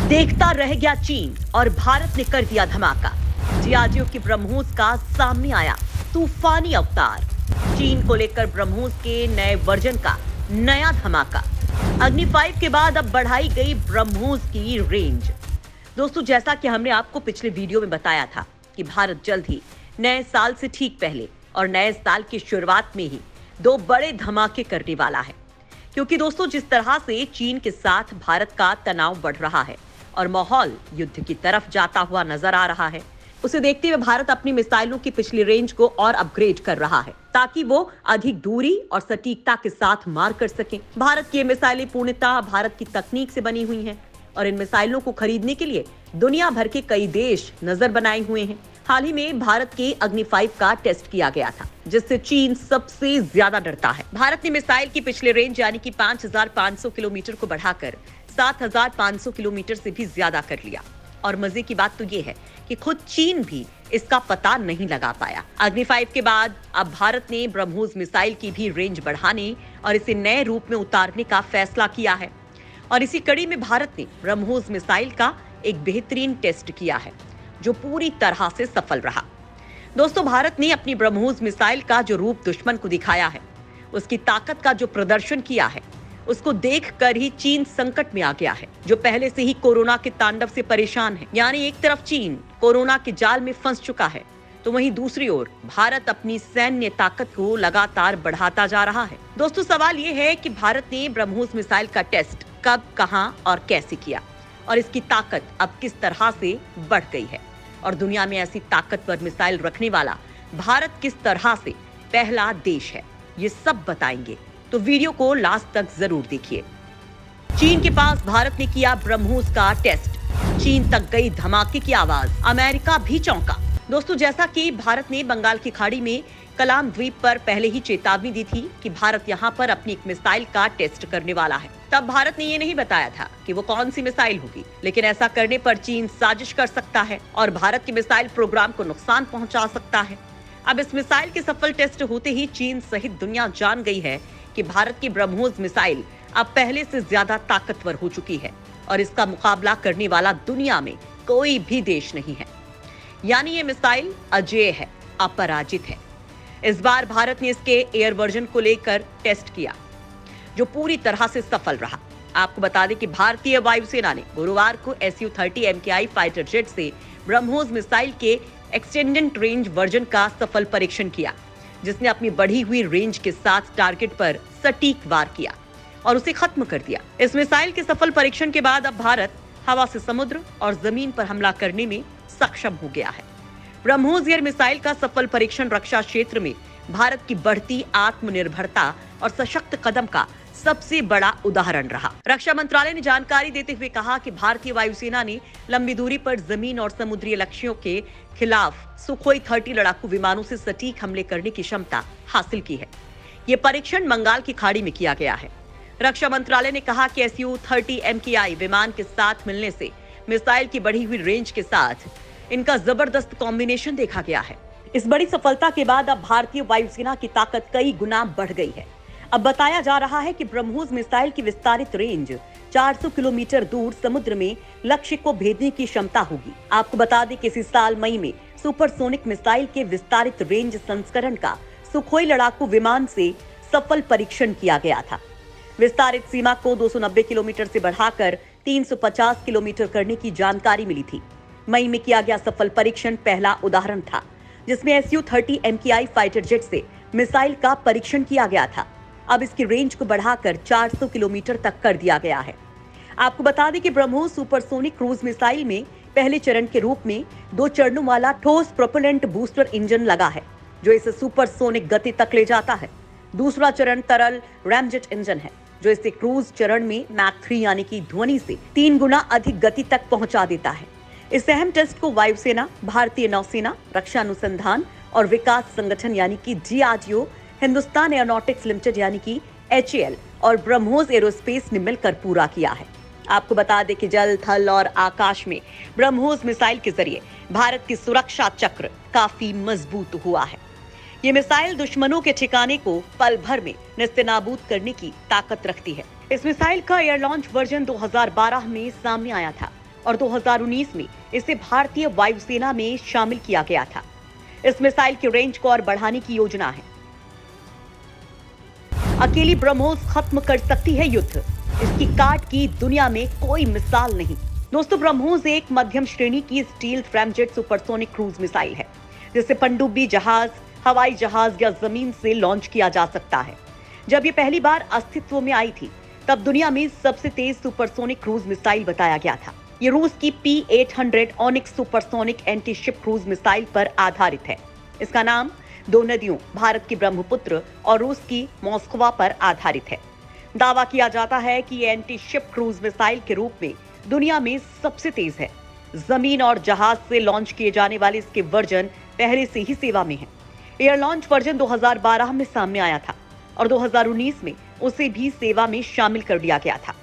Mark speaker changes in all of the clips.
Speaker 1: देखता रह गया चीन और भारत ने कर दिया धमाका। डीआरडीओ की ब्रह्मोस का सामने आया तूफानी अवतार। चीन को लेकर ब्रह्मोस के नए वर्जन का नया धमाका। अग्नि 5 के बाद अब बढ़ाई गई ब्रह्मोस की रेंज। दोस्तों, जैसा कि हमने आपको पिछले वीडियो में बताया था कि भारत जल्द ही नए साल से ठीक पहले और नए साल की शुरुआत में ही दो बड़े धमाके करने वाला है। क्योंकि दोस्तों, जिस तरह से चीन के साथ भारत का तनाव बढ़ रहा है और माहौल युद्ध की तरफ जाता हुआ नजर आ रहा है, उसे देखते हुए भारत अपनी मिसाइलों की पिछली रेंज को और अपग्रेड कर रहा है ताकि वो अधिक दूरी और सटीकता के साथ मार कर सके। भारत की ये मिसाइलें पूर्णतः भारत की तकनीक से बनी हुई हैं और इन मिसाइलों को खरीदने के लिए दुनिया भर के कई देश नजर बनाए हुए हैं। हाल ही में भारत के अग्नि 5 का टेस्ट किया गया था, जिससे चीन सबसे ज्यादा डरता है। भारत ने मिसाइल की पिछले रेंज यानी कि 5,500 किलोमीटर को बढ़ाकर 7,500 किलोमीटर से भी ज्यादा कर लिया। और मजे की बात तो ये है कि खुद चीन भी इसका पता नहीं लगा पाया। अग्नि 5 के बाद अब भारत ने ब्रह्मोस मिसाइल की भी रेंज बढ़ाने और इसे नए रूप में उतारने का फैसला किया है। और इसी कड़ी में भारत ने ब्रह्मोस मिसाइल का एक बेहतरीन टेस्ट किया है, जो पूरी तरह से सफल रहा। दोस्तों, भारत ने अपनी ब्रह्मोस मिसाइल का जो रूप दुश्मन को दिखाया है, उसकी ताकत का जो प्रदर्शन किया है, उसको देखकर ही चीन संकट में आ गया है, जो पहले से ही कोरोना के तांडव से परेशान है। यानी एक तरफ चीन कोरोना के जाल में फंस चुका है, तो वहीं दूसरी ओर भारत अपनी सैन्य ताकत को लगातार बढ़ाता जा रहा है। दोस्तों, सवाल ये है कि भारत ने ब्रह्मोस मिसाइल का टेस्ट कब, कहां और कैसे किया, और इसकी ताकत अब किस तरह से बढ़ गई है, और दुनिया में ऐसी ताकतवर मिसाइल रखने वाला भारत किस तरह से पहला देश है, ये सब बताएंगे। तो वीडियो को लास्ट तक जरूर देखिए। चीन के पास भारत ने किया ब्रह्मोस का टेस्ट, चीन तक गई धमाके की आवाज, अमेरिका भी चौंका। दोस्तों, जैसा कि भारत ने बंगाल की खाड़ी में कलाम द्वीप पर पहले ही चेतावनी दी थी कि भारत यहां पर अपनी एक मिसाइल का टेस्ट करने वाला है, तब भारत ने ये नहीं बताया था कि वो कौन सी मिसाइल होगी। लेकिन ऐसा करने पर चीन साजिश कर सकता है और भारत के मिसाइल प्रोग्राम को नुकसान पहुंचा सकता है। अब इस मिसाइल के सफल टेस्ट होते ही चीन सहित दुनिया जान गई है कि भारत की ब्रह्मोस मिसाइल अब पहले से ज्यादा ताकतवर हो चुकी है और इसका मुकाबला करने वाला दुनिया में कोई भी देश नहीं है। यानी ये मिसाइल अजेय है, अपराजित है। इस बार भारत ने इसके एयर वर्जन को लेकर टेस्ट किया, जो पूरी तरह से सफल रहा। आपको बता दें कि भारतीय वायुसेना ने गुरुवार को Su-30 MKI फाइटर जेट से ब्रह्मोस मिसाइल के एक्सटेंडेड रेंज वर्जन का सफल परीक्षण किया, जिसने अपनी बढ़ी हुई रेंज के साथ टारगेट पर सटीक वार किया और उसे खत्म कर दिया। इस मिसाइल के सफल परीक्षण के बाद अब भारत हवा से समुद्र और जमीन पर हमला करने में सक्षम हो गया है। ब्रह्मोस एयर मिसाइल का सफल परीक्षण रक्षा क्षेत्र में भारत की बढ़ती आत्मनिर्भरता और सशक्त कदम का सबसे बड़ा उदाहरण रहा। रक्षा मंत्रालय ने जानकारी देते हुए कहा कि भारतीय वायुसेना ने लंबी दूरी पर जमीन और समुद्री लक्ष्यों के खिलाफ सुखोई 30 लड़ाकू विमानों से सटीक हमले करने की क्षमता हासिल की है। ये परीक्षण बंगाल की खाड़ी में किया गया है। रक्षा मंत्रालय ने कहा कि Su-30 MKI विमान के साथ मिलने से मिसाइल की बढ़ी हुई रेंज के साथ इनका जबरदस्त कॉम्बिनेशन देखा गया है। इस बड़ी सफलता के बाद अब भारतीय वायुसेना की ताकत कई गुना बढ़ गई है। अब बताया जा रहा है कि ब्रह्मोस मिसाइल की विस्तारित रेंज 400 किलोमीटर दूर समुद्र में लक्ष्य को भेदने की क्षमता होगी। आपको बता दें कि इसी साल मई में सुपरसोनिक मिसाइल के विस्तारित रेंज संस्करण का सुखोई लड़ाकू विमान से सफल परीक्षण किया गया था। विस्तारित सीमा को 290 किलोमीटर से बढ़ाकर 350 किलोमीटर करने की जानकारी मिली थी। मई में किया गया सफल परीक्षण पहला उदाहरण था, जिसमें Su-30 MKI फाइटर जेट से मिसाइल का परीक्षण किया गया था। अब इसकी रेंज को बढ़ाकर 400 किलोमीटर तक कर दिया गया है। आपको बता दें कि ब्रह्मोस सुपरसोनिक क्रूज मिसाइल में पहले चरण के रूप में 2 चरणों वाला ठोस प्रोपेलेंट बूस्टर इंजन लगा है, जो इसे सुपरसोनिक गति तक ले जाता है। दूसरा चरण तरल रैमजेट इंजन है, जो इसे क्रूज चरण में मैक 3 यानी कि ध्वनि से 3 गुना अधिक गति तक पहुंचा देता है। इस अहम टेस्ट को वायुसेना, भारतीय नौसेना, रक्षा अनुसंधान और विकास संगठन यानी कि DRDO, हिंदुस्तान एरोनॉटिक्स लिमिटेड यानी कि HAL और ब्रह्मोस एरोस्पेस ने मिलकर पूरा किया है। आपको बता दें कि जल, थल और आकाश में ब्रह्मोस मिसाइल के जरिए भारत की सुरक्षा चक्र काफी मजबूत हुआ है। ये मिसाइल दुश्मनों के ठिकाने को पल भर में नेस्तनाबूद करने की ताकत रखती है। इस मिसाइल का एयर लॉन्च वर्जन 2012 में सामने आया था, और 2019 में इसे भारतीय वायुसेना में शामिल किया गया था। इस मिसाइल की रेंज को और बढ़ाने की योजना है। अकेली ब्रह्मोस खत्म कर सकती है युद्ध, इसकी काट की दुनिया में कोई मिसाल नहीं। दोस्तों, ब्रह्मोस एक मध्यम श्रेणी की स्टील फ्रैमजेट सुपरसोनिक क्रूज मिसाइल है, जिसे पनडुब्बी जहाज, हवाई जहाज या जमीन से लॉन्च किया जा सकता है। जब ये पहली बार अस्तित्व में आई थी, तब दुनिया में सबसे तेज सुपरसोनिक क्रूज मिसाइल बताया गया था। ये रूस की P-800 onyx supersonic anti ship cruise missile पर आधारित है। इसका नाम दो नदियों, भारत की ब्रह्मपुत्र और रूस की मॉस्कवा पर आधारित है। दावा किया जाता है कि ये एंटी शिप क्रूज मिसाइल के रूप में दुनिया में सबसे तेज है। जमीन और जहाज से लॉन्च किए जाने वाले इसके वर्जन पहले से ही सेवा में हैं। एयर लॉन्च वर्जन 2012 में सामने आया था और 2019 में उसे भी सेवा में शामिल कर दिया गया था।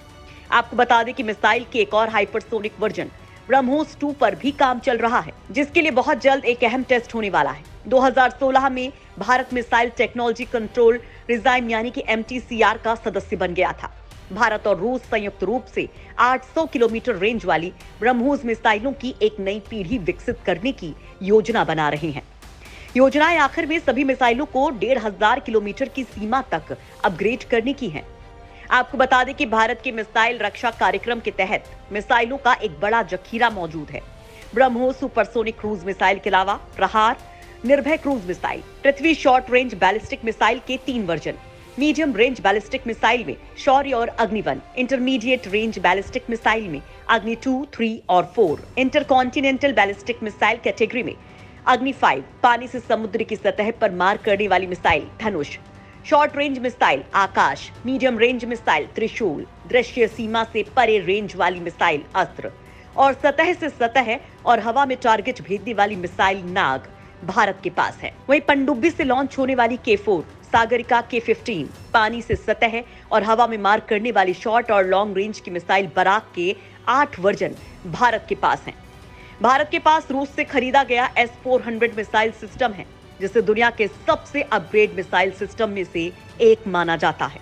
Speaker 1: आपको बता दें कि मिसाइल के एक और हाइपरसोनिक वर्जन ब्रह्मोस 2 पर भी काम चल रहा है, जिसके लिए बहुत जल्द एक अहम टेस्ट होने वाला है। 2016 में Bharat missile technology control regime यानी कि MTCR का सदस्य बन गया था। भारत और रूस संयुक्त रूप से 800 किलोमीटर रेंज वाली ब्रह्मोस मिसाइलों की एक नई पीढ़ी विकसित करने की योजना बना रहे हैं। योजनाएं आखिर में सभी मिसाइलों को 1500 किलोमीटर की सीमा तक अपग्रेड करने की हैं। आपको बता दें कि भारत के मिसाइल रक्षा कार्यक्रम के तहत मिसाइलों का एक बड़ा जखीरा मौजूद है। ब्रह्मोस सुपरसोनिक क्रूज मिसाइल के अलावा प्रहार, निर्भय क्रूज मिसाइल, पृथ्वी शॉर्ट रेंज बैलिस्टिक मिसाइल के 3 version, medium range ballistic missile में शौर्य और अग्नि-1, इंटरमीडिएट रेंज बैलिस्टिक मिसाइल में अग्नि 2, 3 और 4, इंटरकॉन्टिनेंटल बैलिस्टिक मिसाइल कैटेगरी में अग्नि 5, पानी से समुद्र की सतह पर मार करने वाली मिसाइल धनुष, शॉर्ट रेंज मिसाइल आकाश, मीडियम रेंज मिसाइल त्रिशूल, दृश्य सीमा से परे रेंज वाली मिसाइल अस्त्र और सतह से सतह और हवा में टारगेट भेजने वाली मिसाइल नाग भारत के पास है। वहीं पनडुब्बी से लॉन्च होने वाली K4, सागरिका K-15, पानी से सतह और हवा में मार करने वाली शॉर्ट और लॉन्ग रेंज की मिसाइल बराक के 8 वर्जन भारत के पास हैं। भारत के पास रूस से खरीदा गया S-400 मिसाइल सिस्टम है, जिसे दुनिया के सबसे अपग्रेड मिसाइल सिस्टम में से एक माना जाता है।